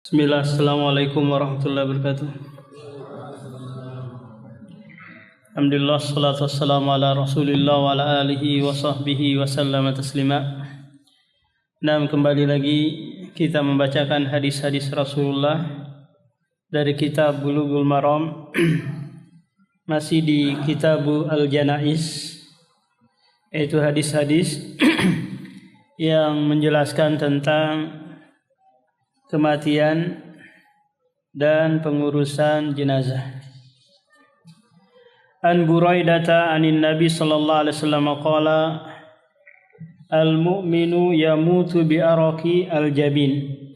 Bismillah, Assalamualaikum warahmatullahi wabarakatuh. Alhamdulillah, salatu wassalamu ala rasulillah wa ala alihi wa sahbihi wa sallama taslima. Nah, kembali lagi kita membacakan hadis-hadis Rasulullah dari kitab Bulughul Maram. Masih di Kitabul Al-Janaiz, yaitu hadis-hadis yang menjelaskan tentang kematian dan pengurusan jenazah. An Buraidata anin Nabi sallallahu alaihi wasallam qala al-mu'minu yamutu bi araqi al-jabin.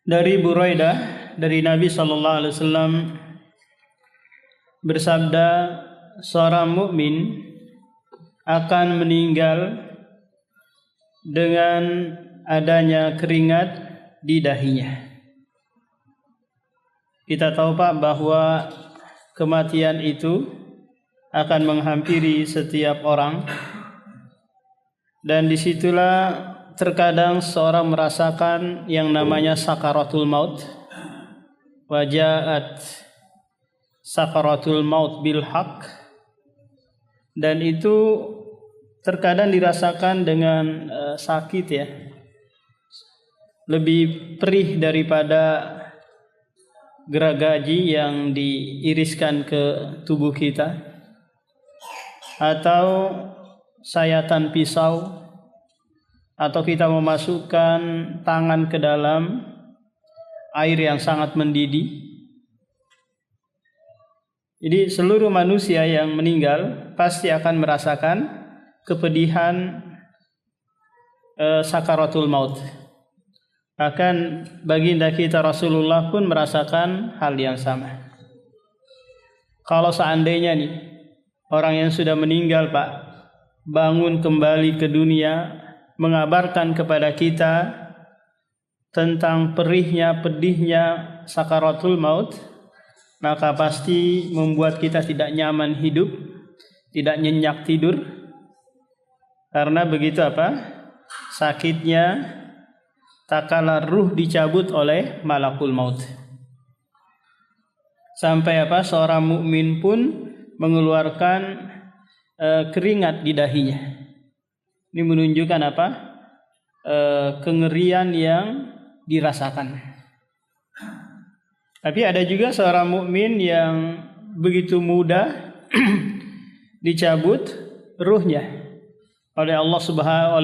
Dari Buraidah, dari Nabi sallallahu alaihi wasallam bersabda, seorang mukmin akan meninggal dengan adanya keringat di dahinya. Kita tahu Pak bahwa kematian itu akan menghampiri setiap orang, dan disitulah terkadang seorang merasakan yang namanya sakaratul maut. Wajaat sakaratul maut bil haq, dan itu terkadang dirasakan dengan sakit ya, lebih perih daripada geragaji yang diiriskan ke tubuh kita, atau sayatan pisau, atau kita memasukkan tangan ke dalam air yang sangat mendidih. Jadi seluruh manusia yang meninggal pasti akan merasakan kepedihan sakaratul maut. Bahkan baginda kita Rasulullah pun merasakan hal yang sama. Kalau seandainya nih orang yang sudah meninggal Pak bangun kembali ke dunia, mengabarkan kepada kita tentang perihnya, pedihnya sakaratul maut, maka pasti membuat kita tidak nyaman hidup, tidak nyenyak tidur. Karena begitu apa? Sakitnya tak kala ruh dicabut oleh malakul maut. Sampai apa? Seorang mukmin pun mengeluarkan keringat di dahinya. Ini menunjukkan apa? Kengerian yang dirasakan. Tapi ada juga seorang mukmin yang begitu mudah dicabut ruhnya oleh Allah Subhanahu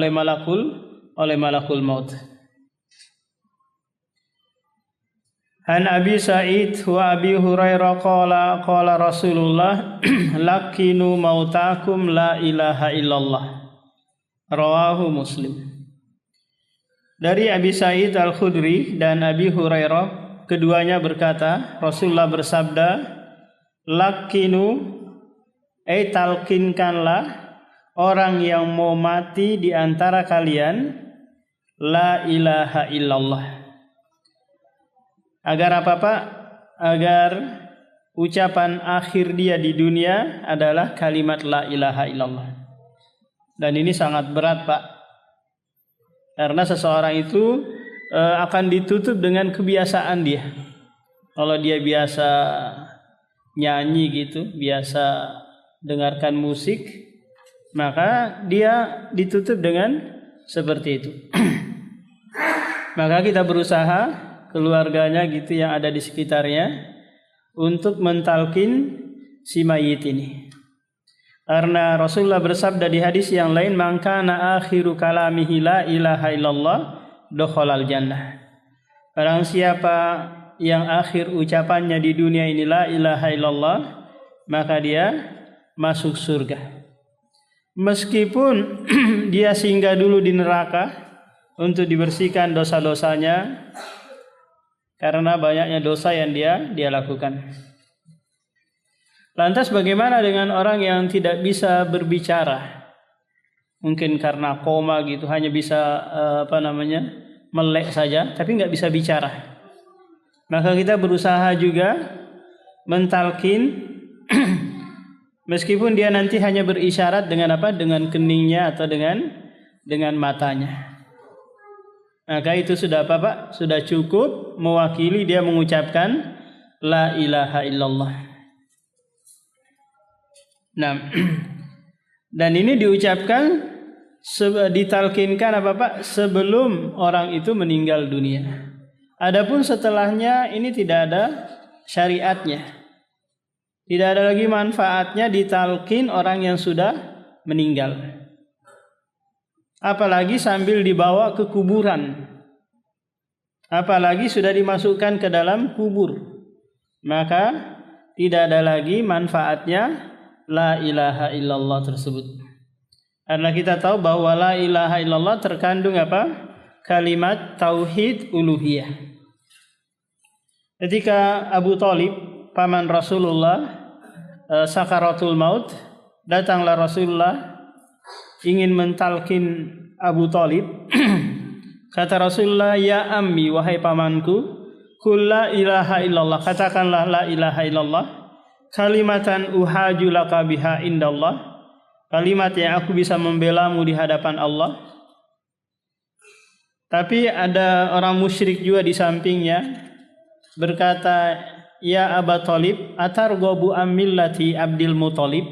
oleh malakul maut. An Abi Sa'id wa Abi Hurairah qala Rasulullah lakinu mautakum la ilaha illallah. Rawahu Muslim. Dari Abi Sa'id Al-Khudri dan Abi Hurairah, keduanya berkata, Rasulullah bersabda, lakinu, talqinkanlah orang yang mau mati di antara kalian la ilaha illallah. Agar apa Pak? Agar ucapan akhir dia di dunia adalah kalimat la ilaha illallah. Dan ini sangat berat Pak, karena seseorang itu akan ditutup dengan kebiasaan dia. Kalau dia biasa nyanyi gitu, biasa dengarkan musik, maka dia ditutup dengan seperti itu. Maka kita berusaha, keluarganya gitu yang ada di sekitarnya, untuk mentalkin si mayit ini. Karena Rasulullah bersabda di hadis yang lain, man kana akhiru kalamihi la ilaha illallah dakhalal jannah. Barang siapa yang akhir ucapannya di dunia ini la ilaha illallah, maka dia masuk surga. Meskipun dia singgah dulu di neraka untuk dibersihkan dosa-dosanya, karena banyaknya dosa yang dia lakukan. Lantas bagaimana dengan orang yang tidak bisa berbicara? Mungkin karena koma gitu, hanya bisa melek saja, tapi nggak bisa bicara. Maka kita berusaha juga mentalkin meskipun dia nanti hanya berisyarat dengan apa? Dengan keningnya atau dengan matanya. Maka itu sudah apa Pak? Sudah cukup mewakili dia mengucapkan la ilaha illallah. Nah, dan ini diucapkan ditalkinkan apa Pak? Sebelum orang itu meninggal dunia. Adapun setelahnya ini tidak ada syariatnya. Tidak ada lagi manfaatnya ditalkin orang yang sudah meninggal. Apalagi sambil dibawa ke kuburan. Apalagi sudah dimasukkan ke dalam kubur. Maka tidak ada lagi manfaatnya la ilaha illallah tersebut. Karena kita tahu bahwa la ilaha illallah terkandung apa? Kalimat tauhid uluhiyah. Ketika Abu Thalib, paman Rasulullah, sakaratul maut, datanglah Rasulullah ingin mentalkin Abu Thalib. Kata Rasulullah, ya ammi, wahai pamanku, qul la ilaha illallah, katakanlah la ilaha illallah, kalimatan uhaju laka biha indallah, kalimat yang aku bisa membelamu di hadapan Allah. Tapi ada orang musyrik juga di sampingnya berkata, ya Abu Thalib, atarghabu ammillati Abdul Muthalib,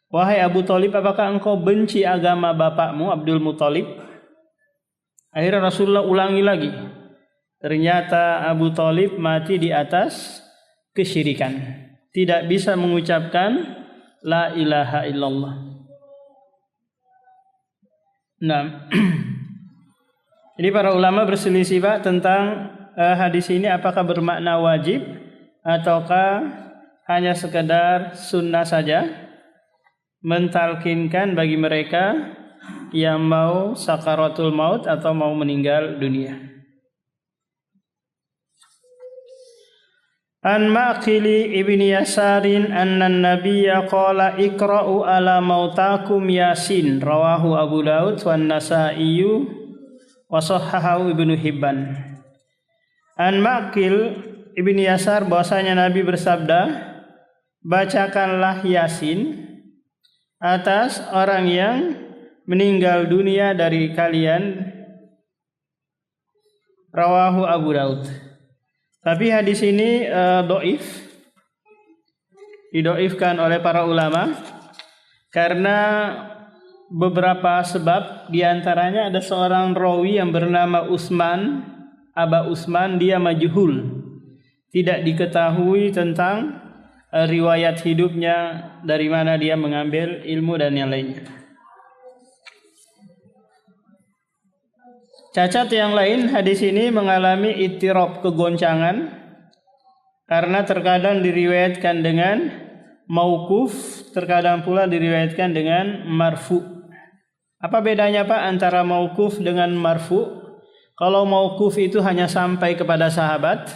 wahai Abu Thalib, apakah engkau benci agama bapakmu Abdul Muthalib? Akhirnya Rasulullah ulangi lagi. Ternyata Abu Thalib mati di atas kesyirikan. Tidak bisa mengucapkan la ilaha illallah. Nah, jadi para ulama berselisih Pak tentang hadis ini apakah bermakna wajib ataukah hanya sekedar sunnah saja. Mentalkinkan bagi mereka yang mau sakaratul maut atau mau meninggal dunia. An Maqili ibni Yasarin anna nabiyya qala iqra'u ala mautakum Yasin, rawahu Abu Daud wan Nasa'i wa sahhahu Ibnu Hibban. An Maqil ibni Yasar bahwasanya Nabi bersabda, bacakanlah Yasin atas orang yang meninggal dunia dari kalian, rawahu Abu Daud. Tapi hadis ini dhaif, didoifkan oleh para ulama karena beberapa sebab. Diantaranya ada seorang rawi yang bernama Utsman, Aba Utsman, dia majhul, tidak diketahui tentang riwayat hidupnya, dari mana dia mengambil ilmu dan yang lainnya. Cacat yang lain, hadis ini mengalami ittirab, kegoncangan, karena terkadang diriwayatkan dengan mauquf, terkadang pula diriwayatkan dengan marfu. Apa bedanya Pak antara mauquf dengan marfu? Kalau mauquf itu hanya sampai kepada sahabat,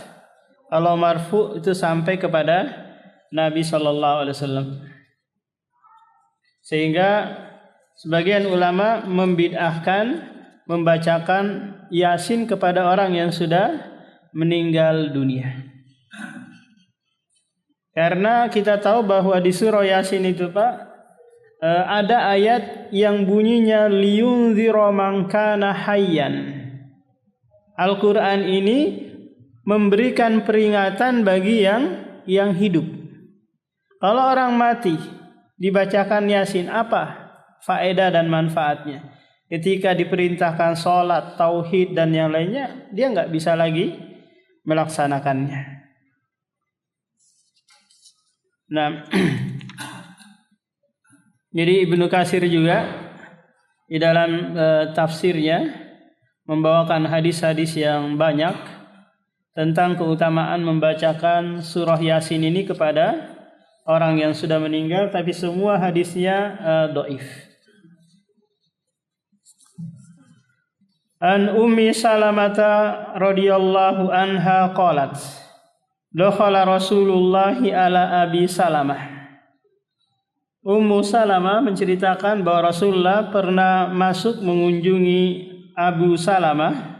kalau marfu itu sampai kepada Nabi SAW. Sehingga sebagian ulama membid'ahkan membacakan Yasin kepada orang yang sudah meninggal dunia. Karena kita tahu bahwa di surah Yasin itu Pak, ada ayat yang bunyinya liyunzira man kana hayyan. Al-Quran ini memberikan peringatan bagi yang hidup. Kalau orang mati dibacakan Yasin, apa faedah dan manfaatnya? Ketika diperintahkan sholat, tauhid dan yang lainnya, dia nggak bisa lagi melaksanakannya. Nah, jadi Ibnu Katsir juga di dalam tafsirnya membawakan hadis-hadis yang banyak tentang keutamaan membacakan surah Yasin ini kepada orang yang sudah meninggal, tapi semua hadisnya dhaif. An Ummi Salamah radhiyallahu anha qalat, dakhala Rasulullah ala Abi Salamah. Ummu Salamah menceritakan bahwa Rasulullah pernah masuk mengunjungi Abu Salamah.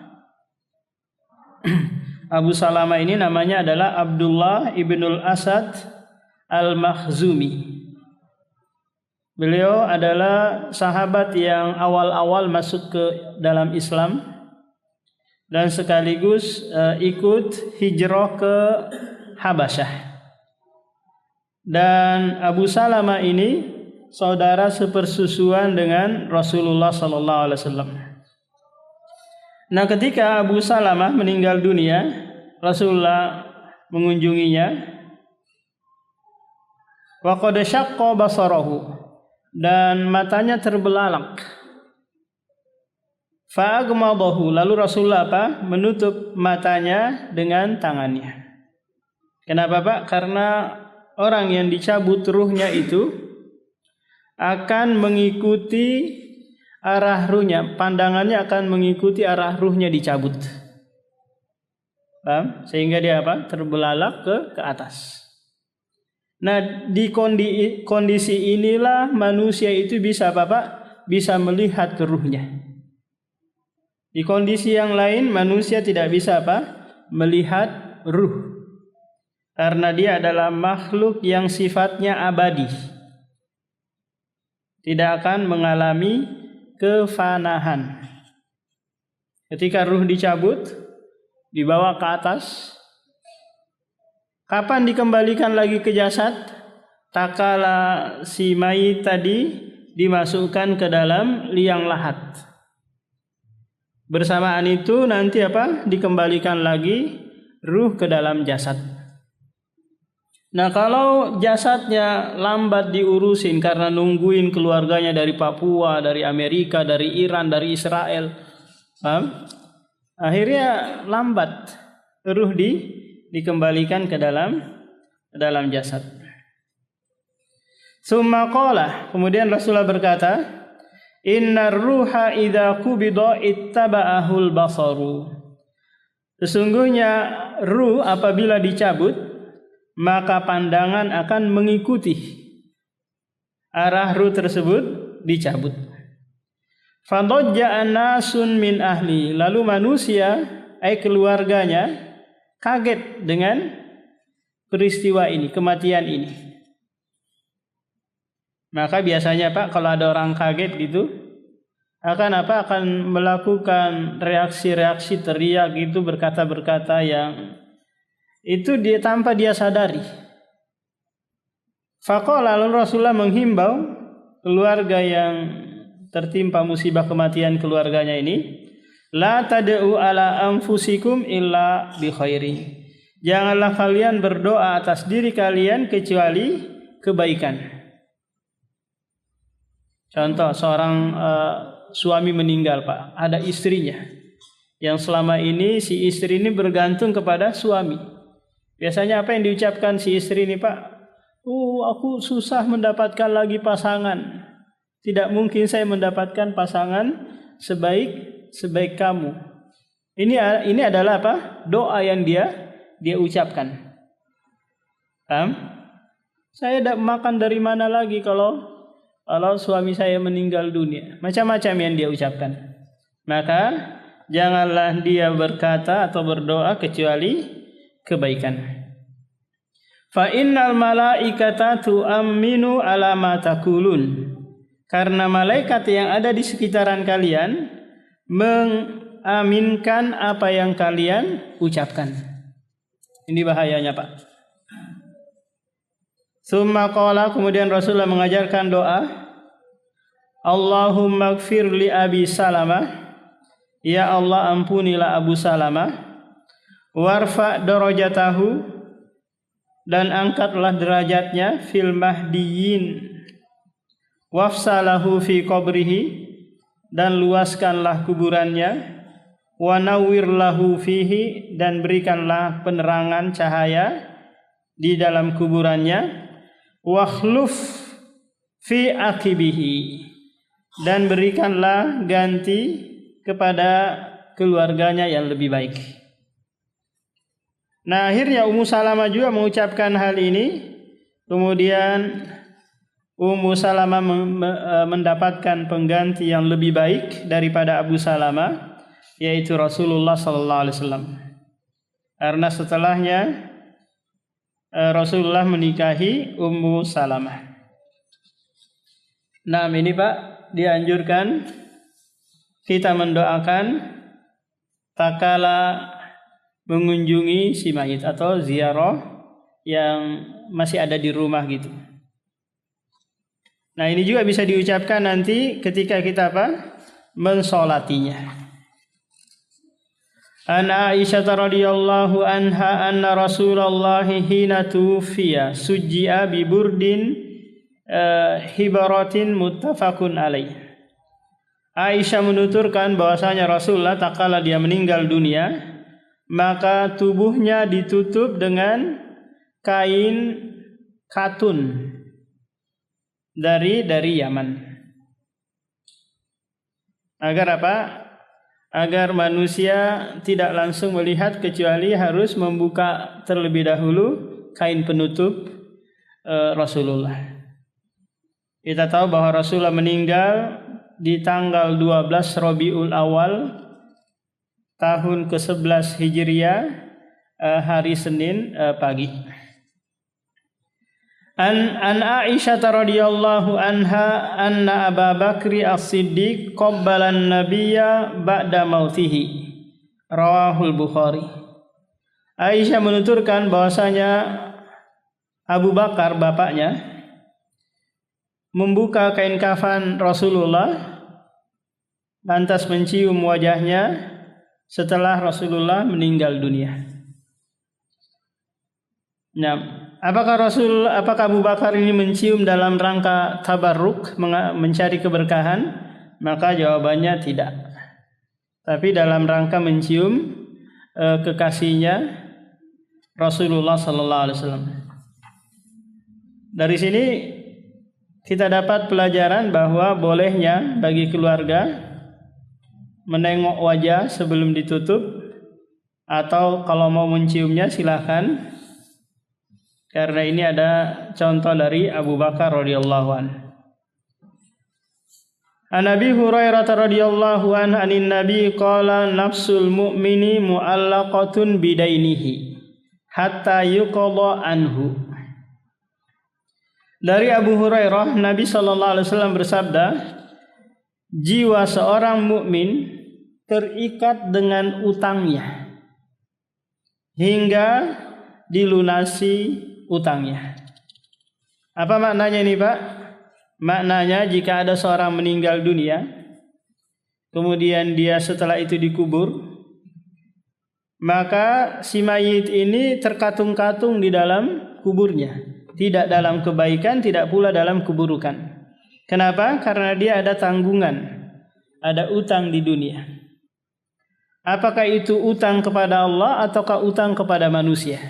Abu Salamah ini namanya adalah Abdullah ibnul Asad Al-Makhzumi. Beliau adalah sahabat yang awal-awal masuk ke dalam Islam. dan sekaligus ikut hijrah ke Habasyah. Dan Abu Salamah ini saudara sepersusuan dengan Rasulullah sallallahu alaihi wasallam. Nah, ketika Abu Salamah meninggal dunia, Rasulullah mengunjunginya. Wa qad syaqqa basarahu, dan matanya terbelalak. Fa agmadahu, lalu Rasulullah menutup matanya dengan tangannya. Kenapa, Pak? Karena orang yang dicabut ruhnya itu akan mengikuti arah ruhnya, pandangannya akan mengikuti arah ruhnya dicabut. Paham? Sehingga dia terbelalak ke atas. Nah, di kondisi inilah manusia itu bisa bisa melihat ke ruhnya. Di kondisi yang lain manusia tidak bisa melihat ruh. Karena dia adalah makhluk yang sifatnya abadi. Tidak akan mengalami kefanahan. Ketika ruh dicabut, dibawa ke atas, kapan dikembalikan lagi ke jasad? Tak kala si mayit tadi dimasukkan ke dalam liang lahat. Bersamaan itu nanti dikembalikan lagi ruh ke dalam jasad. Nah, kalau jasadnya lambat diurusin karena nungguin keluarganya dari Papua, dari Amerika, dari Iran, dari Israel, akhirnya lambat ruh dikembalikan ke dalam jasad. Summa qala, kemudian Rasulullah berkata, innar ruha idza qubida ittaba'ahul basaru. Sesungguhnya ruh apabila dicabut, maka pandangan akan mengikuti arah ruh tersebut dicabut. Fadajja nasun min ahli, lalu manusia keluarganya kaget dengan peristiwa ini, kematian ini. Maka biasanya kalau ada orang kaget gitu akan melakukan reaksi-reaksi, teriak gitu, berkata-berkata yang itu dia tanpa dia sadari. Faqala, lalu Rasulullah menghimbau keluarga yang tertimpa musibah kematian keluarganya ini, la tad'u ala anfusikum illa bi khairi. Janganlah kalian berdoa atas diri kalian kecuali kebaikan. Contoh, seorang suami meninggal, Pak, ada istrinya yang selama ini si istri ini bergantung kepada suami. Biasanya apa yang diucapkan si istri ini, Pak? Aku susah mendapatkan lagi pasangan. Tidak mungkin saya mendapatkan pasangan sebaik kamu. Ini adalah doa yang dia ucapkan. Paham? Saya tidak makan dari mana lagi kalau suami saya meninggal dunia. Macam-macam yang dia ucapkan. Maka janganlah dia berkata atau berdoa kecuali kebaikan. Fa innal malaikata tu'minu ala ma taqulun. Karena malaikat yang ada di sekitaran kalian mengaminkan apa yang kalian ucapkan. Ini bahayanya, Pak. Summa qala, kemudian Rasulullah mengajarkan doa, Allahumma ighfir li Abi Salamah, ya Allah ampunilah Abu Salamah, warfa darajatahu, dan angkatlah derajatnya, fil mahdiyin, wafsalahu fi qabrihi, dan luaskanlah kuburannya, wa nawwir lahu fihi, dan berikanlah penerangan cahaya di dalam kuburannya, wa khluf fi aqibihi, dan berikanlah ganti kepada keluarganya yang lebih baik. Nah, akhirnya Ummu Salamah juga mengucapkan hal ini. Kemudian Ummu Salamah mendapatkan pengganti yang lebih baik daripada Abu Salamah, yaitu Rasulullah sallallahu alaihi wasallam. Karena setelahnya Rasulullah menikahi Ummu Salamah. Nah, ini Pak, dianjurkan kita mendoakan tatkala mengunjungi si mayit atau ziarah yang masih ada di rumah gitu. Nah, ini juga bisa diucapkan nanti ketika kita mensolatinya. An Aisyah radhiyallahu anha anna Rasulullah hina tufiya sujji'a bi burdin hibaratin muttafaqun alaih. Aisyah menuturkan bahwasanya Rasulullah tatkala dia meninggal dunia, maka tubuhnya ditutup dengan kain katun dari Yaman. Agar apa? Agar manusia tidak langsung melihat kecuali harus membuka terlebih dahulu kain penutup Rasulullah. Kita tahu bahwa Rasulullah meninggal di tanggal 12 Rabiul Awal tahun ke-11 Hijriah, hari Senin pagi. An Aisyah radhiyallahu anha anna Abu Bakri As-Siddiq qabbala an-nabiyya ba'da mautihi. Rawahul Bukhari. Aisyah menuturkan bahwasanya Abu Bakar bapaknya membuka kain kafan Rasulullah lantas mencium wajahnya setelah Rasulullah meninggal dunia. Nah, apakah Abu Bakar ini mencium dalam rangka tabarruk, mencari keberkahan? Maka jawabannya tidak. Tapi dalam rangka mencium kekasihnya Rasulullah sallallahu alaihi wasallam. Dari sini kita dapat pelajaran bahwa bolehnya bagi keluarga menengok wajah sebelum ditutup, atau kalau mau menciumnya silakan. Karena ini ada contoh dari Abu Bakar radhiyallahu anhu. An Abi Hurairah radhiyallahu anhu anin Nabi qala nafsul mu'mini mu'allaqatun bidainihi hatta yuqadha anhu. Dari Abu Hurairah, Nabi sallallahu alaihi wasallam bersabda, jiwa seorang mukmin terikat dengan utangnya hingga dilunasi utangnya. Apa maknanya ini, Pak? Maknanya jika ada seorang meninggal dunia, kemudian dia setelah itu dikubur, maka si mayit ini terkatung-katung di dalam kuburnya, tidak dalam kebaikan, tidak pula dalam keburukan. Kenapa? Karena dia ada tanggungan, ada utang di dunia. Apakah itu utang kepada Allah ataukah utang kepada manusia?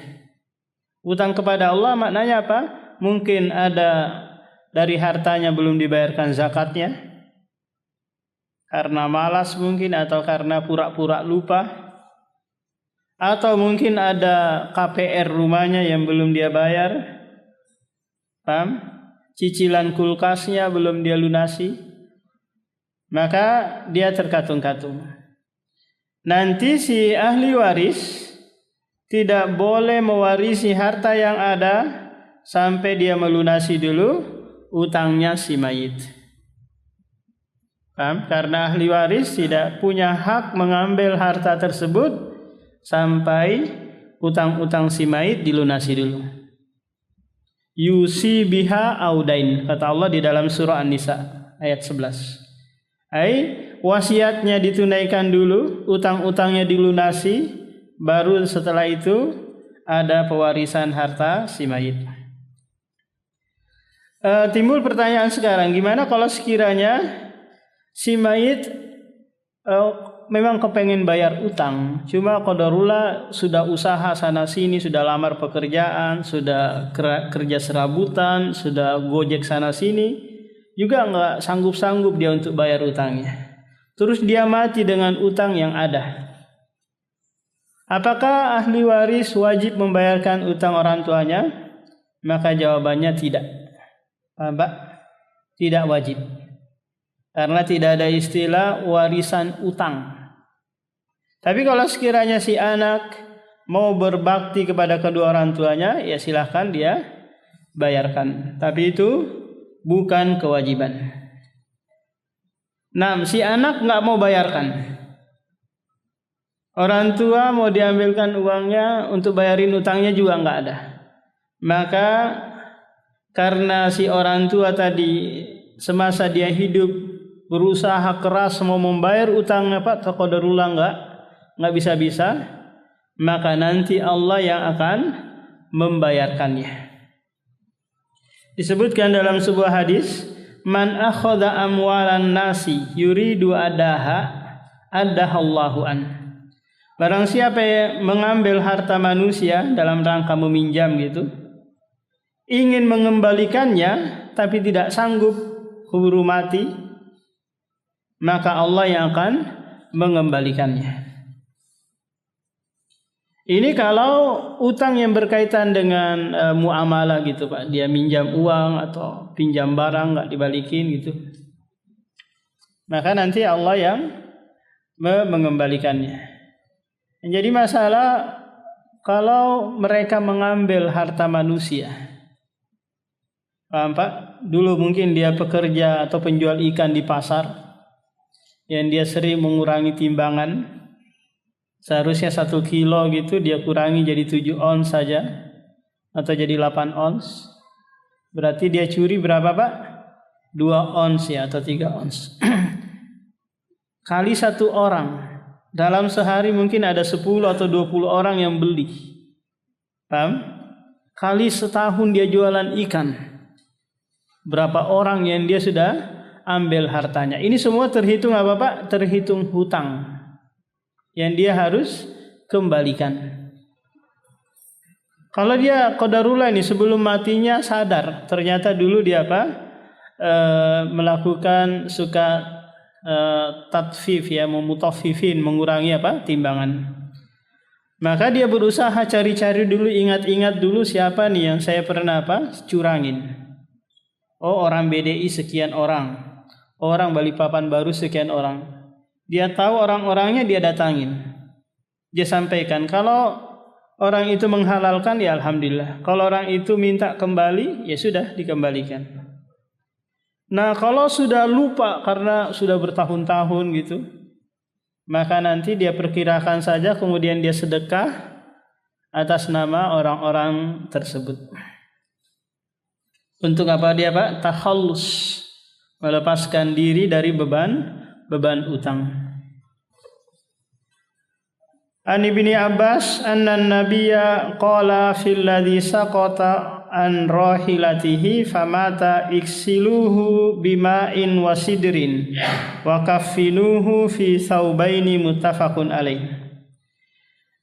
Utang kepada Allah maknanya apa? Mungkin ada dari hartanya belum dibayarkan zakatnya, karena malas mungkin, atau karena pura-pura lupa, atau mungkin ada KPR rumahnya yang belum dia bayar, paham? Cicilan kulkasnya belum dia lunasi, maka dia terkatung-katung. Nanti si ahli waris tidak boleh mewarisi harta yang ada sampai dia melunasi dulu utangnya si mayit. Paham? Karena ahli waris tidak punya hak mengambil harta tersebut sampai utang-utang si mayit dilunasi dulu. Yusi biha audain, kata Allah di dalam surah An-Nisa ayat 11. Wasiatnya ditunaikan dulu, utang-utangnya dilunasi, baru setelah itu ada pewarisan harta si mayit. Timbul pertanyaan sekarang, gimana kalau sekiranya si mayit memang kepengen bayar utang, cuma qadarullah sudah usaha sana sini, sudah lamar pekerjaan, sudah kerja serabutan, sudah gojek sana sini, juga nggak sanggup-sanggup dia untuk bayar utangnya. Terus dia mati dengan utang yang ada. Apakah ahli waris wajib membayarkan utang orang tuanya? Maka jawabannya tidak. Pak, tidak wajib. Karena tidak ada istilah warisan utang. Tapi kalau sekiranya si anak mau berbakti kepada kedua orang tuanya, ya silahkan dia bayarkan. Tapi itu bukan kewajiban. Nah, si anak nggak mau bayarkan. Orang tua mau diambilkan uangnya untuk bayarin utangnya juga nggak ada. Maka karena si orang tua tadi semasa dia hidup berusaha keras mau membayar utangnya Pak, qadarullah nggak bisa-bisa, maka nanti Allah yang akan membayarkannya. Disebutkan dalam sebuah hadis, man akhadha amwalan nasi yuridu adahallahu an. Barang siapa yang mengambil harta manusia dalam rangka meminjam gitu, ingin mengembalikannya tapi tidak sanggup, keburu mati, maka Allah yang akan mengembalikannya. Ini kalau utang yang berkaitan dengan muamalah gitu Pak, dia minjam uang atau pinjam barang nggak dibalikin gitu, maka nanti Allah yang mengembalikannya. Jadi masalah kalau mereka mengambil harta manusia, paham Pak? Dulu mungkin dia pekerja atau penjual ikan di pasar, yang dia sering mengurangi timbangan, seharusnya 1 kilo gitu dia kurangi jadi 7 ons saja, atau jadi 8 ons. Berarti dia curi berapa Pak? 2 ons ya, atau 3 ons. Kali 1 orang, dalam sehari mungkin ada 10 atau 20 orang yang beli. Paham? Kali setahun dia jualan ikan, berapa orang yang dia sudah ambil hartanya. Ini semua terhitung apa Pak? Terhitung hutang yang dia harus kembalikan. Kalau dia qadarullah ini sebelum matinya sadar, ternyata dulu dia melakukan suka tatfif ya, memutafifin, mengurangi timbangan. Maka dia berusaha cari-cari dulu, ingat-ingat dulu siapa nih yang saya pernah curangin. Oh, orang BDI sekian orang, orang Balikpapan Baru sekian orang. Dia tahu orang-orangnya, dia datangin, dia sampaikan. Kalau orang itu menghalalkan ya alhamdulillah, kalau orang itu minta kembali ya sudah dikembalikan. Nah kalau sudah lupa karena sudah bertahun-tahun gitu, maka nanti dia perkirakan saja, kemudian dia sedekah atas nama orang-orang tersebut. Untuk apa dia Pak? Takhallus, melepaskan diri dari beban utang. An Ibni Abbas anna nabiyya qala fil ladzi saqata an rahilatihi famata iksiluhu bima'in wasidrin wa kaffinuhu fi thawbaini muttafaqun alaih.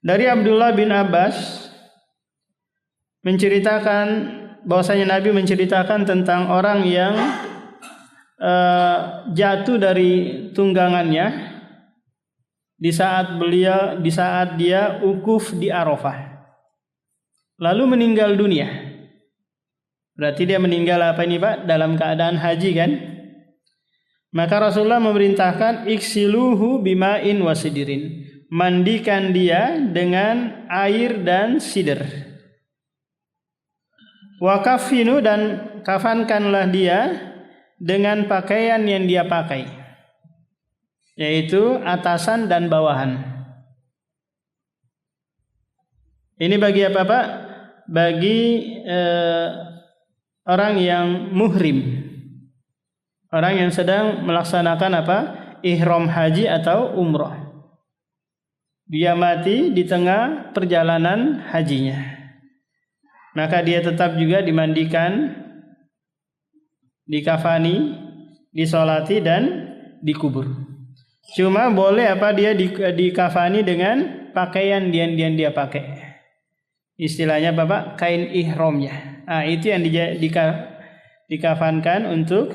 Dari Abdullah bin Abbas menceritakan bahwasanya Nabi menceritakan tentang orang yang jatuh dari tunggangannya di saat dia ukuf di Arafah, lalu meninggal dunia. Berarti dia meninggal apa ini Pak? Dalam keadaan haji kan? Maka Rasulullah memerintahkan iksiluhu bima'in wasidirin, mandikan dia dengan air dan sidir. Wa kafinu, dan kafankanlah dia dengan pakaian yang dia pakai, yaitu atasan dan bawahan. Ini bagi apa Pak? Bagi orang yang muhrim, orang yang sedang melaksanakan ihram haji atau umrah. Dia mati di tengah perjalanan hajinya, maka dia tetap juga dimandikan, dikafani, disolati dan dikubur. Cuma boleh dia dikafani dengan pakaian yang dia pakai. Istilahnya Bapak kain ihramnya. Nah, itu yang dikafankan untuk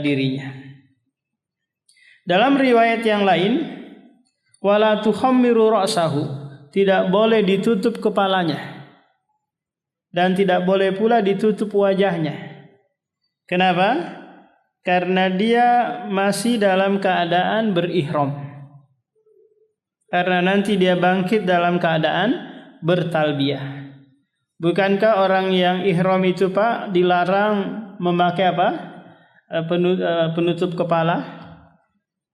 dirinya. Dalam riwayat yang lain, wala tukhammiru ra'sahu, tidak boleh ditutup kepalanya dan tidak boleh pula ditutup wajahnya. Kenapa? Karena dia masih dalam keadaan berihram. Karena nanti dia bangkit dalam keadaan bertalbiyah. Bukankah orang yang ihram itu Pak dilarang memakai penutup kepala?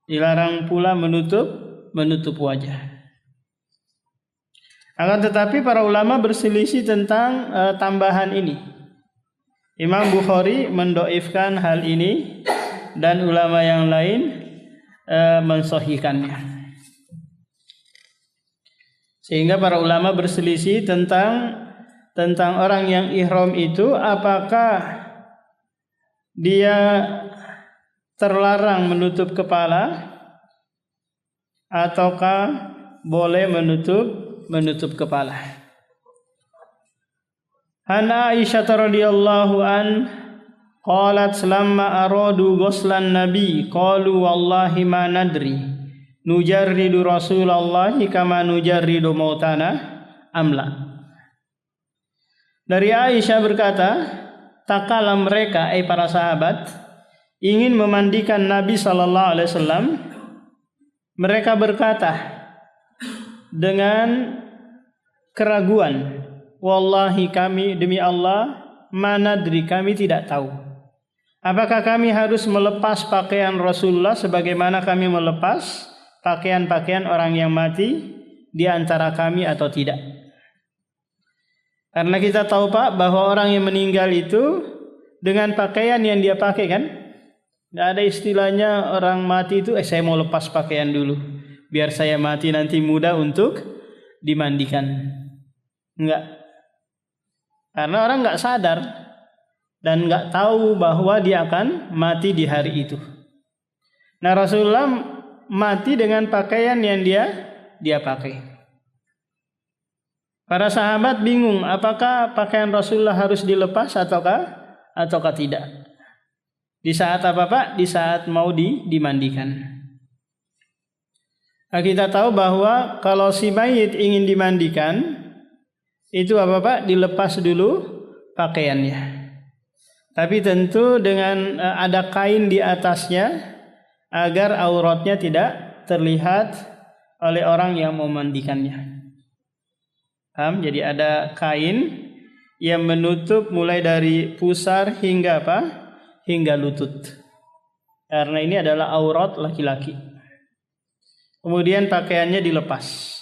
Dilarang pula menutup wajah. Akan tetapi para ulama berselisih tentang tambahan ini. Imam Bukhari mendoifkan hal ini dan ulama yang lain mensahihkannya. Sehingga para ulama berselisih tentang orang yang ihram itu, apakah dia terlarang menutup kepala ataukah boleh menutup kepala. An Aisyah radhiyallahu an qalat lamma aradu ghuslan nabi qalu wallahi ma nadri nujarridu rasulallahi kama nujarridu mautana amla. Dari Aisyah berkata, tatkala mereka para sahabat ingin memandikan Nabi sallallahu alaihi wasallam, mereka berkata dengan keraguan, wallahi kami demi Allah, manadri kami tidak tahu. Apakah kami harus melepas pakaian Rasulullah sebagaimana kami melepas pakaian-pakaian orang yang mati di antara kami atau tidak? Karena kita tahu Pak bahwa orang yang meninggal itu dengan pakaian yang dia pakai kan, tidak ada istilahnya orang mati itu saya mau lepas pakaian dulu biar saya mati nanti mudah untuk dimandikan. Enggak. Karena orang enggak sadar dan enggak tahu bahwa dia akan mati di hari itu. Nah, Rasulullah mati dengan pakaian yang dia pakai. Para sahabat bingung apakah pakaian Rasulullah harus dilepas ataukah tidak. Di saat apa Pak? Di saat mau dimandikan. Nah, kita tahu bahwa kalau si mayit ingin dimandikan itu apa Pak? Dilepas dulu pakaiannya. Tapi tentu dengan ada kain di atasnya agar auratnya tidak terlihat oleh orang yang mau memandikannya. Paham? Jadi ada kain yang menutup mulai dari pusar hingga apa? Hingga lutut. Karena ini adalah aurat laki-laki. Kemudian pakaiannya dilepas.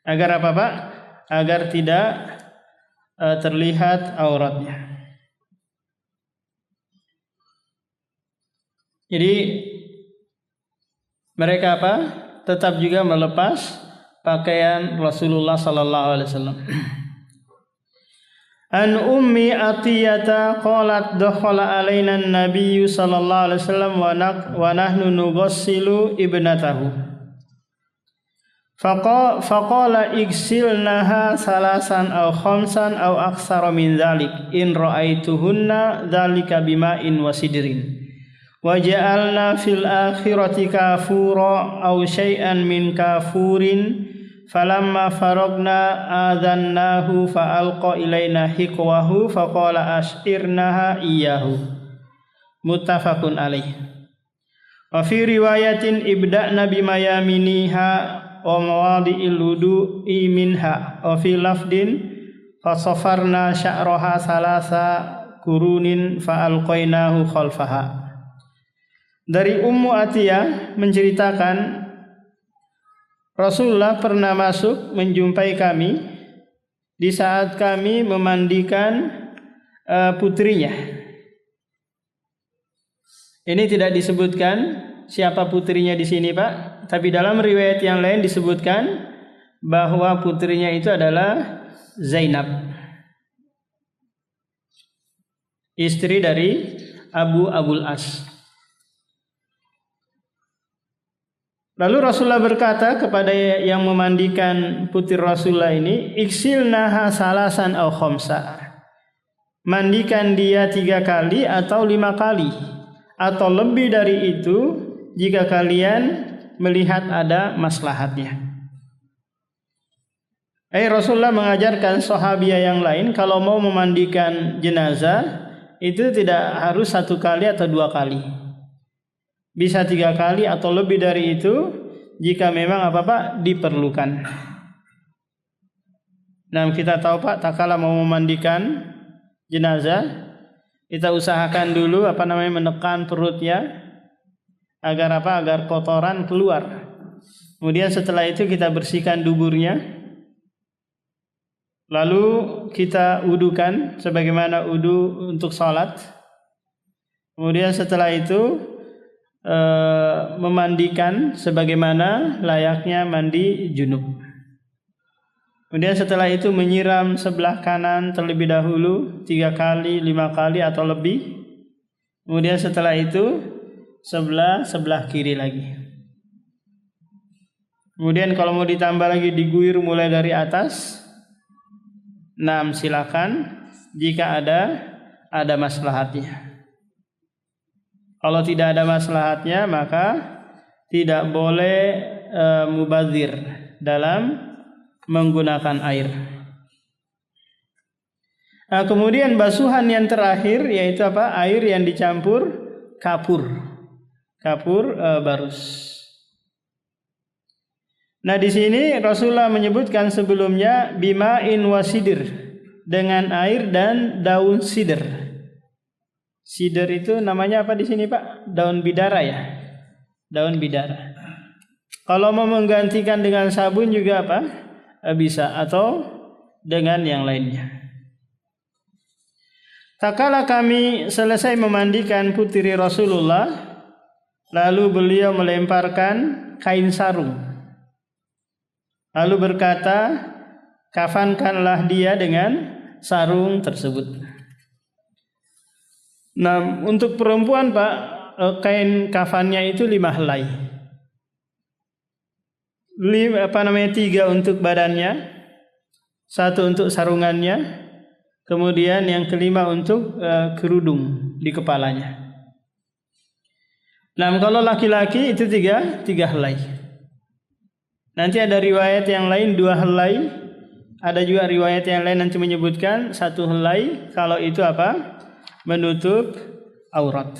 Agar apa Pak? Agar tidak terlihat auratnya. Jadi mereka apa? Tetap juga melepas pakaian Rasulullah sallallahu alaihi wasallam. An ummi Atiyata qalat dakhala alaina an-nabiy sallallahu alaihi wasallam wa nahnu nughassilu ibnatahu. Faqala igsilnaha salasan aw khamsan aw aktsara min dzalik in ra'aituhunna dzalika bima'in wa sidrin. Wa ja'alna fil akhirati kafura aw syai'an min kafurin. Falamma faragna adhannahu fa'alqa ilaina hiqwahu faqala ashirnaha iyyahu. Muttafaqun alaih. Wa fi riwayatin ibda'na bimayaminiha wa mawadi'il wudu'i minha. Wa fi lafdin fasafarna sya'raha salasa kurunin fa'alqainahu khalfaha. Dari Ummu Atiyah menceritakan Rasulullah pernah masuk menjumpai kami di saat kami memandikan putrinya. Ini tidak disebutkan siapa putrinya di sini Pak, tapi dalam riwayat yang lain disebutkan bahwa putrinya itu adalah Zainab, istri dari Abul As. Lalu Rasulullah berkata kepada yang memandikan putri Rasulullah ini, iksilnaha salasan aw khamsa. Mandikan dia 3 kali atau 5 kali atau lebih dari itu jika kalian melihat ada maslahatnya. Rasulullah mengajarkan sahabiah yang lain kalau mau memandikan jenazah itu tidak harus 1 kali atau 2 kali. Bisa 3 kali atau lebih dari itu jika memang apa-apa diperlukan. Nah, kita tahu Pak, tak kala mau memandikan jenazah, kita usahakan dulu menekan perutnya agar apa? Agar kotoran keluar. Kemudian setelah itu kita bersihkan duburnya. Lalu kita wudukan sebagaimana wudu untuk salat. Kemudian setelah itu memandikan sebagaimana layaknya mandi junub. Kemudian setelah itu menyiram sebelah kanan terlebih dahulu 3 kali, 5 kali atau lebih. Kemudian setelah itu sebelah kiri lagi. Kemudian kalau mau ditambah lagi diguyur mulai dari atas. 6 silakan jika ada maslahatnya. Kalau tidak ada maslahatnya maka tidak boleh mubazir dalam menggunakan air. Nah, kemudian basuhan yang terakhir yaitu apa? Air yang dicampur kapur barus. Nah, di sini Rasulullah menyebutkan sebelumnya bima'in wasidir, dengan air dan daun sidir. Sidir itu namanya apa di sini, Pak? Daun bidara ya. Daun bidara. Kalau mau menggantikan dengan sabun juga apa? Bisa, atau dengan yang lainnya. Tak kala kami selesai memandikan putri Rasulullah, lalu beliau melemparkan kain sarung. Lalu berkata, kafankanlah dia dengan sarung tersebut. Nah, untuk perempuan Pak, kain kafannya itu 5 helai. 3 untuk badannya, 1 untuk sarungannya, kemudian yang kelima untuk kerudung di kepalanya. Nah, kalau laki-laki itu 3 helai. Nanti ada riwayat yang lain 2 helai, ada juga riwayat yang lain nanti menyebutkan 1 helai kalau itu apa? Menutup aurat.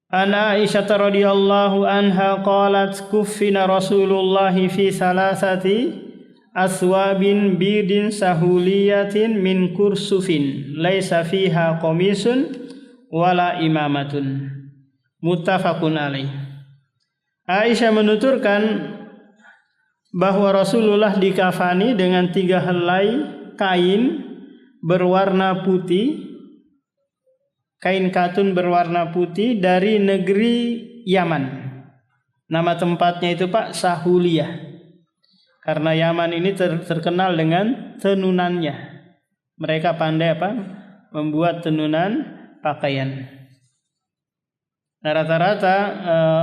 An Aisyah radhiyallahu anha qalat kuffina Rasulullah fi salasati aswabin bidin sahuliyatin min kursufin laisa fiha qamisun wala imamatun muttafaqun alaih. Aisyah menuturkan bahwa Rasulullah dikafani dengan 3 helai kain berwarna putih, kain katun berwarna putih dari negeri Yaman. Nama tempatnya itu Pak Sahuliyah. Karena Yaman ini terkenal dengan tenunannya. Mereka pandai apa? Membuat tenunan pakaian. Nah, rata-rata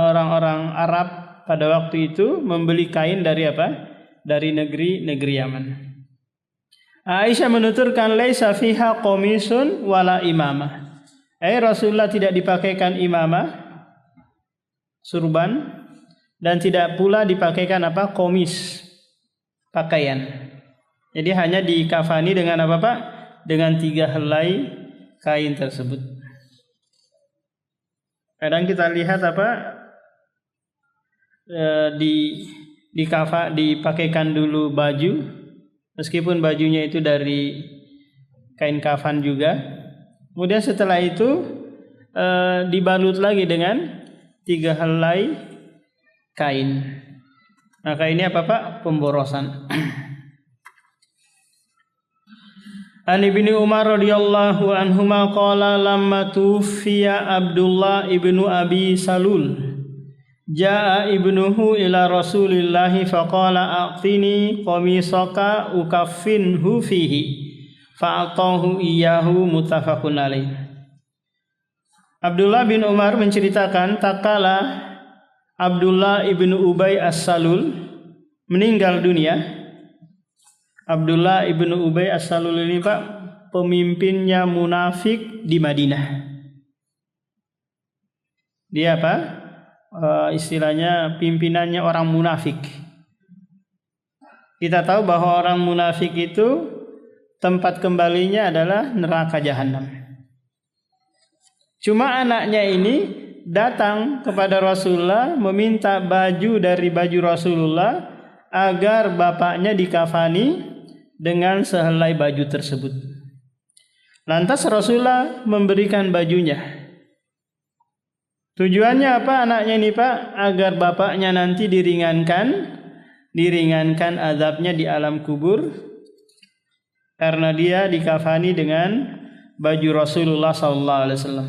orang-orang Arab pada waktu itu membeli kain dari apa? Dari negeri Yaman. Aisyah menuturkan laisa fiha qamisun wala imamah. Rasulullah tidak dipakaikan imamah, surban, dan tidak pula dipakaikan apa? Komis, pakaian. Jadi hanya dikafani dengan apa Pak? Dengan 3 helai kain tersebut. Kadang kita lihat apa? Dipakaikan dulu baju, meskipun bajunya itu dari kain kafan juga. Kemudian setelah itu dibalut lagi dengan 3 helai kain. Maka ini apa Pak? Pemborosan. An Ibnu Umar radhiyallahu anhuma qala lamma tufiya Abdullah ibnu Abi Salul jaa ibnuhu ila Rasulillah faqala a'tini qamisaka ukaffinhu fihi fa'atahu iyyahu muttafaqun alaih. Abdullah bin Umar menceritakan tatkala Abdullah ibnu Ubay as-Salul meninggal dunia. Abdullah ibnu Ubay as-Salul ini Pak pemimpinnya munafik di Madinah. Dia apa? Istilahnya pimpinannya orang munafik. Kita tahu bahwa orang munafik itu tempat kembalinya adalah neraka jahanam. Cuma anaknya ini datang kepada Rasulullah meminta baju dari baju Rasulullah agar bapaknya dikafani dengan sehelai baju tersebut. Lantas Rasulullah memberikan bajunya. Tujuannya apa anaknya ini Pak? Agar bapaknya nanti diringankan azabnya di alam kubur karena dia dikafani dengan baju Rasulullah SAW.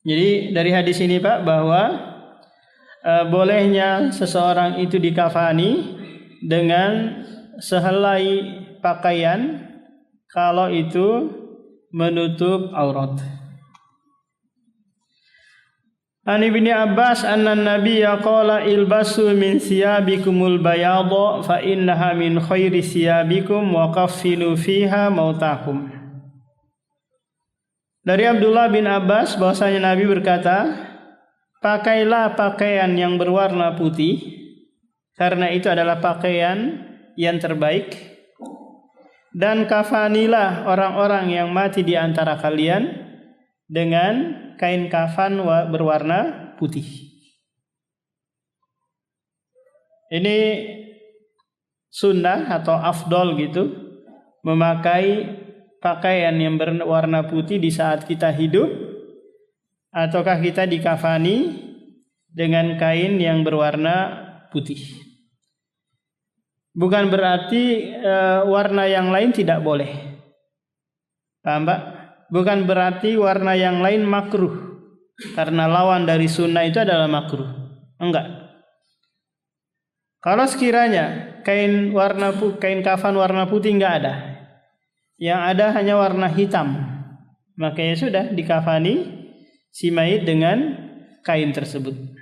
Jadi dari hadis ini Pak bahwa bolehnya seseorang itu dikafani dengan sehelai pakaian kalau itu menutup aurat. An Ibnu Abbas anna Nabiyya qala ilbasu min siyabikumul bayadha fa innaha min khairi siyabikum wa kaffinu fiha mautakum. Dari Abdullah bin Abbas bahwasanya Nabi berkata, pakailah pakaian yang berwarna putih karena itu adalah pakaian yang terbaik, dan kafanilah orang-orang yang mati di antara kalian dengan kain kafan berwarna putih. Ini sunnah atau afdol gitu, memakai pakaian yang berwarna putih di saat kita hidup, ataukah kita dikafani dengan kain yang berwarna putih. Bukan berarti warna yang lain tidak boleh. Paham Pak? Bukan berarti warna yang lain makruh, karena lawan dari sunnah itu adalah makruh. Enggak. Kalau sekiranya kain kafan warna putih enggak ada, yang ada hanya warna hitam, maka ya sudah dikafani si mayit dengan kain tersebut.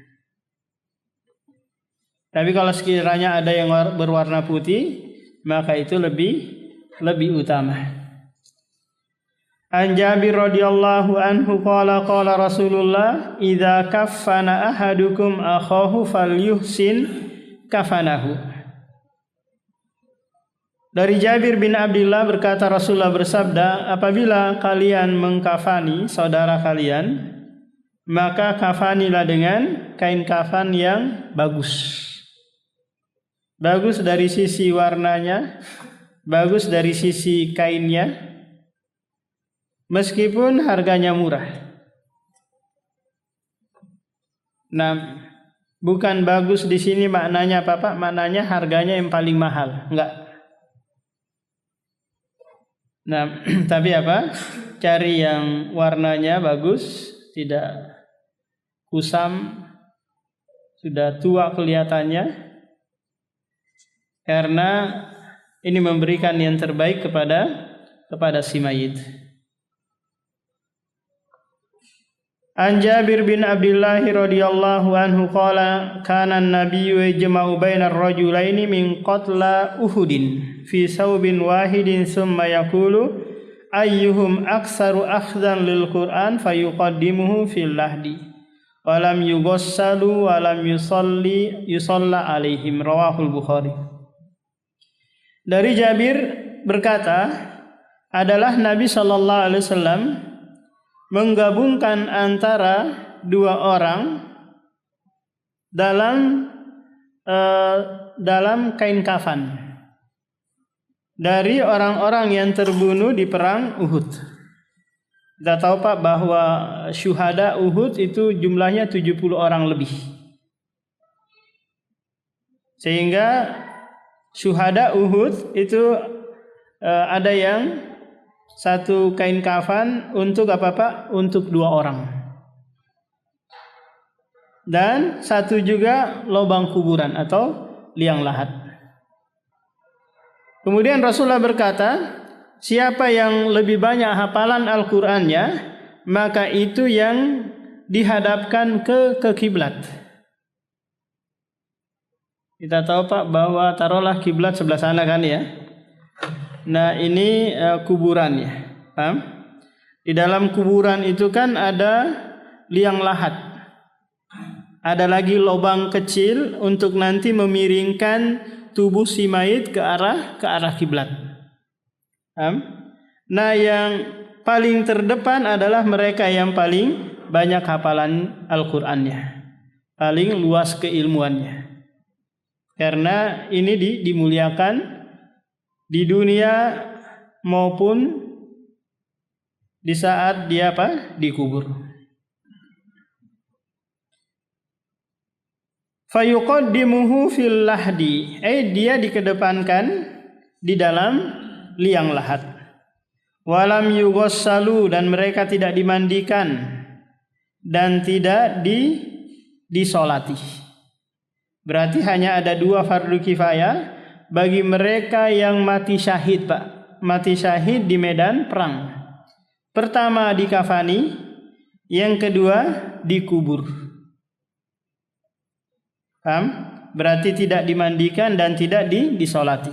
Tapi kalau sekiranya ada yang berwarna putih, maka itu lebih utama. An Jabir radhiyallahu anhu qala qala Rasulullah idza kaffana ahadukum akhahu falyuhsin kafanahu. Dari Jabir bin Abdullah berkata Rasulullah bersabda, apabila kalian mengkafani saudara kalian, maka kafanilah dengan kain kafan yang bagus. Bagus dari sisi warnanya, bagus dari sisi kainnya, meskipun harganya murah. Nah, bukan bagus di sini maknanya apa Pak? Maknanya harganya yang paling mahal, enggak. Nah, tapi apa? Cari yang warnanya bagus, tidak kusam, sudah tua kelihatannya, karena ini memberikan yang terbaik kepada si mayit. An Jabir bin Abdullah radhiyallahu anhu qala kana an-nabiyyu yajma'u bainar rajulaini min qatla Uhudin fi saubin wahidin summa yaqulu ayyuhum aktsaru akhdhan lil Qur'an fayuqaddimuhu fil lahdi wa lam yughassalu wa lam yusalla alaihim rawahul Bukhari. Dari Jabir berkata, adalah Nabi sallallahu alaihi wasallam menggabungkan antara dua orang dalam kain kafan dari orang-orang yang terbunuh di perang Uhud. Kita tahu Pak bahwa syuhada Uhud itu jumlahnya 70 orang lebih. Sehingga syuhada Uhud itu ada yang satu kain kafan untuk apa Pak? Untuk 2 orang. Dan satu juga lubang kuburan atau liang lahat. Kemudian Rasulullah berkata, siapa yang lebih banyak hafalan Al-Qur'annya, maka itu yang dihadapkan ke kiblat. Kita tahu Pak bahwa taruhlah kiblat sebelah sana kan ya. Nah ini kuburannya, paham? Di dalam kuburan itu kan ada liang lahat, ada lagi lubang kecil untuk nanti memiringkan tubuh si mayit ke arah kiblat. Paham? Nah yang paling terdepan adalah mereka yang paling banyak hafalan Al-Qur'annya, paling luas keilmuannya. Karena ini dimuliakan di dunia maupun di saat dia dikubur. Fayuqaddimuhu fil lahdi, dia dikedepankan di dalam liang lahat. Walam yughassalu, dan mereka tidak dimandikan dan tidak disolati. Berarti hanya ada 2 fardu kifayah bagi mereka yang mati syahid, Pak. Mati syahid di medan perang. Pertama dikafani, yang kedua dikubur. Paham? Berarti tidak dimandikan dan tidak disolati.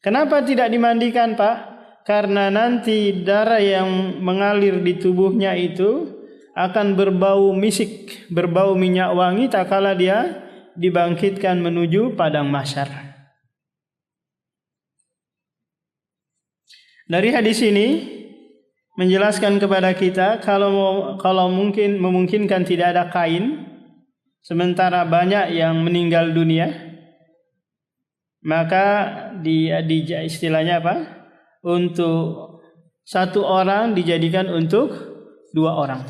Kenapa tidak dimandikan, Pak? Karena nanti darah yang mengalir di tubuhnya itu akan berbau misik, berbau minyak wangi tak kala dia dibangkitkan menuju padang mahsyar. Dari hadis ini menjelaskan kepada kita kalau mungkin memungkinkan tidak ada kain, sementara banyak yang meninggal dunia, maka di istilahnya untuk 1 orang dijadikan untuk 2 orang.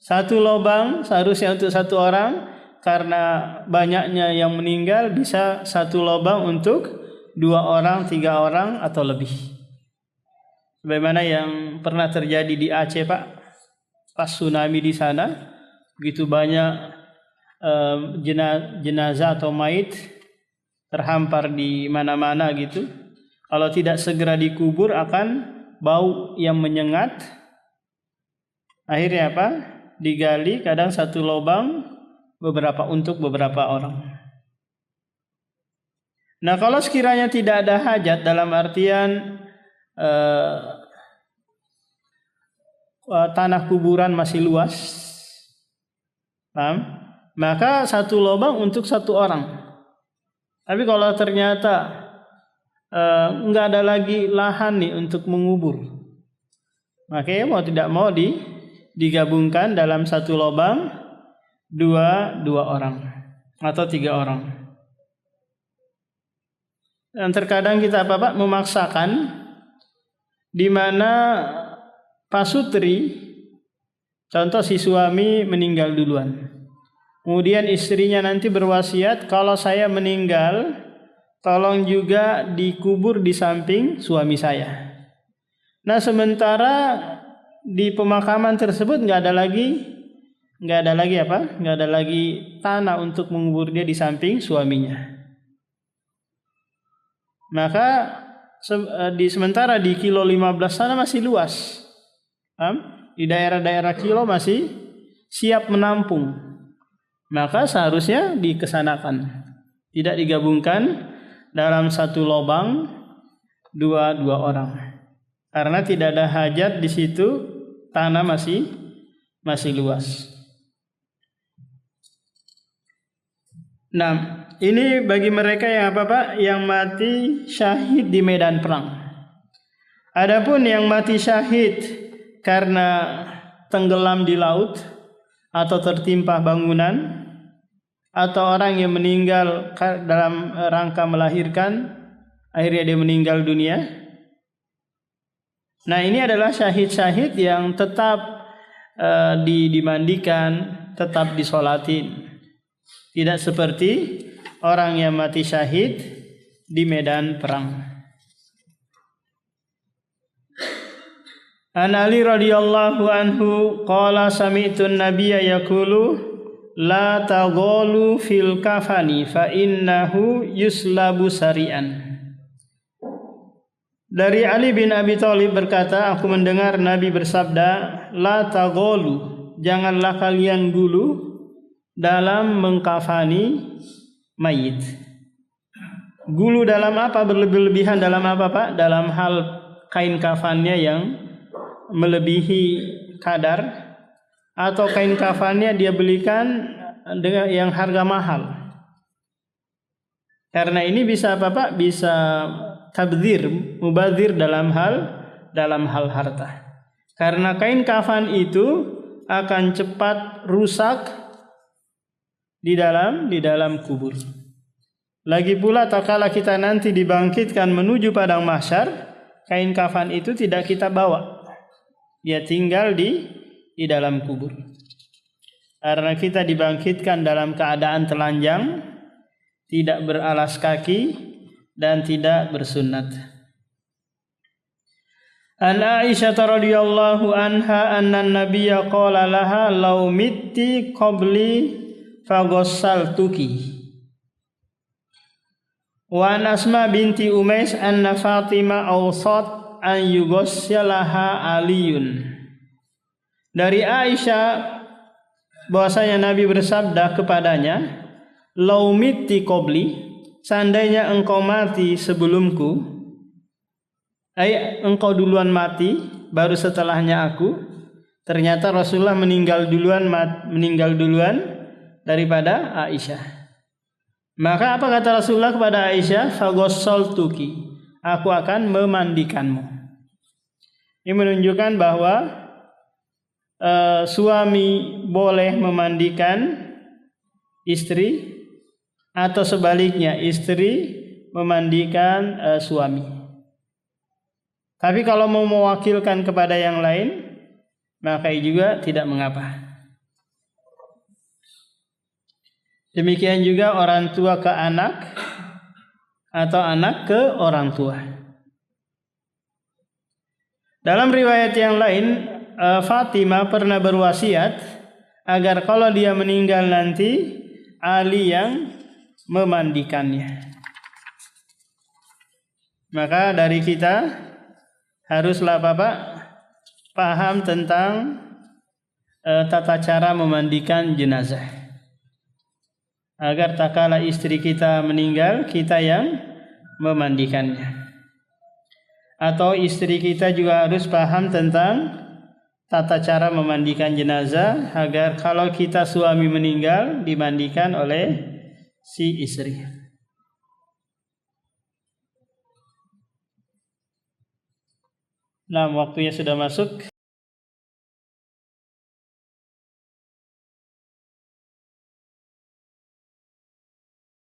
1 lubang seharusnya untuk 1 orang, karena banyaknya yang meninggal bisa 1 lubang untuk 2 orang, 3 orang atau lebih. Sebagaimana yang pernah terjadi di Aceh, Pak, pas tsunami di sana. Begitu banyak jenazah atau mayit terhampar di mana-mana gitu. Kalau tidak segera dikubur akan bau yang menyengat. Akhirnya digali, kadang 1 lubang untuk beberapa orang. Nah, kalau sekiranya tidak ada hajat, dalam artian tanah kuburan masih luas, paham? Maka 1 lubang untuk 1 orang. Tapi kalau ternyata enggak ada lagi lahan nih untuk mengubur, makanya mau tidak mau digabungkan dalam 1 lubang 2 orang atau 3 orang. Dan terkadang kita Pak memaksakan, di mana pasutri, contoh si suami meninggal duluan, kemudian istrinya nanti berwasiat, kalau saya meninggal tolong juga dikubur di samping suami saya. Nah, sementara di pemakaman tersebut nggak ada lagi tanah untuk mengubur dia di samping suaminya. Maka sementara di kilo 15 sana masih luas, di daerah-daerah kilo masih siap menampung, maka seharusnya dikesanakan, tidak digabungkan dalam 1 lubang 2 orang, karena tidak ada hajat di situ, tanah masih luas. Nah, ini bagi mereka yang yang mati syahid di medan perang. Adapun yang mati syahid karena tenggelam di laut atau tertimpa bangunan, atau orang yang meninggal dalam rangka melahirkan, akhirnya dia meninggal dunia. Nah, ini adalah syahid-syahid yang tetap dimandikan, tetap disolatin. Tidak seperti orang yang mati syahid di medan perang. An Ali radhiyallahu anhu qala sami'tu an-nabiyya yaqulu la taghalu fil kafani fa innahu yuslabu sari'an. Dari Ali bin Abi Thalib berkata, aku mendengar Nabi bersabda, la taghalu, janganlah kalian gulu dalam mengkafani mayit. Gulu dalam apa? Berlebih-lebihan dalam apa, Pak? Dalam hal kain kafannya yang melebihi kadar, atau kain kafannya dia belikan dengan yang harga mahal. Karena ini bisa apa, Pak? Bisa tabdzir, mubadzir dalam hal harta. Karena kain kafan itu akan cepat rusak di dalam kubur. Lagi pula tak kala kita nanti dibangkitkan menuju padang mahsyar, kain kafan itu tidak kita bawa. Dia tinggal di dalam kubur. Karena kita dibangkitkan dalam keadaan telanjang, tidak beralas kaki dan tidak bersunat. An Aisyah radhiyallahu anha anna an-nabiyya qala laha law mitti qabli faghassaltuki. Wa an Asma binti Umais anna Fatimah awsat an yughassalaha Aliyun. Dari Aisyah bahwasanya Nabi bersabda kepadanya, "Lau mitti qabli, seandainya engkau mati sebelumku, engkau duluan mati baru setelahnya aku." Ternyata Rasulullah meninggal duluan daripada Aisyah. Maka apa kata Rasulullah kepada Aisyah? "Faghassaltuki, aku akan memandikanmu." Ini menunjukkan bahwa suami boleh memandikan istri atau sebaliknya istri memandikan suami. Tapi kalau mau mewakilkan kepada yang lain, maka juga tidak mengapa. Demikian juga orang tua ke anak atau anak ke orang tua. Dalam riwayat yang lain, Fatimah pernah berwasiat agar kalau dia meninggal nanti Ali yang memandikannya. Maka dari kita haruslah Bapak paham tentang tata cara memandikan jenazah, agar tak kala istri kita meninggal kita yang memandikannya. Atau istri kita juga harus paham tentang tata cara memandikan jenazah agar kalau kita suami meninggal dimandikan oleh si istri. Nah, waktunya sudah masuk.